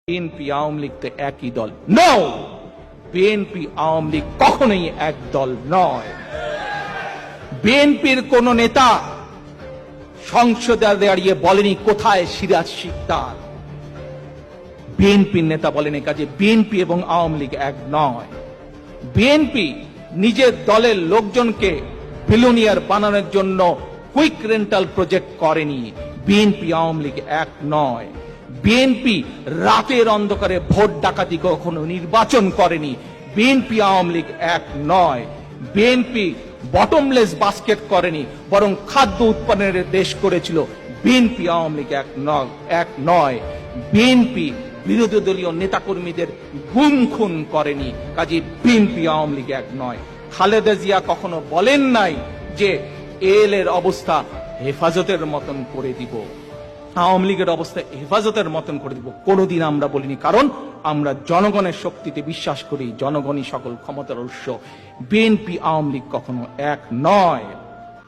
BNP Awami League তো একই দল। নো, বিএনপি আওয়ামী লীগ কখনোই এক দল নয়। বিএনপির কোন নেতা সংসদে দাঁড়িয়ে বলেনি কোথায় সিরাজ শিকদার। বিএনপির নেতা বলেনি কাজে বিএনপি এবং আওয়ামী লীগ এক নয়। বিএনপি নিজের দলের লোকজনকে বিলিয়নিয়ার বানানোর জন্য কুইক রেন্টাল প্রজেক্ট করেনি। বিএনপি আওয়ামী লীগ এক নয়। বিএনপি রাতের অন্ধকারে ভোট ডাকাতি কখনো নির্বাচন করেনি। বিএনপি আওয়ামী লীগ এক নয়। বিএনপি বটমলেস বাস্কেট করেনি, বরং খাদ্য উৎপাদনের দেশ করেছিল। বিএনপি আওয়ামী লীগ এক নয়। বিএনপি বিরোধী দলীয় নেতাকর্মীদের গুম খুন করেনি, কাজে বিএনপি আওয়ামী লীগ এক নয়। খালেদা জিয়া কখনো বলেন নাই যে এল এর অবস্থা হেফাজতের মতন করে দিব, আওয়ামী লীগের অবস্থা হেফাজতের মতন করে দিব, কোনোদিন আমরা বলিনি। কারণ আমরা জনগণের শক্তিতে বিশ্বাস করি, জনগণই সকল ক্ষমতার উৎস। বিএনপি আওয়ামী লীগ কখনো এক নয়।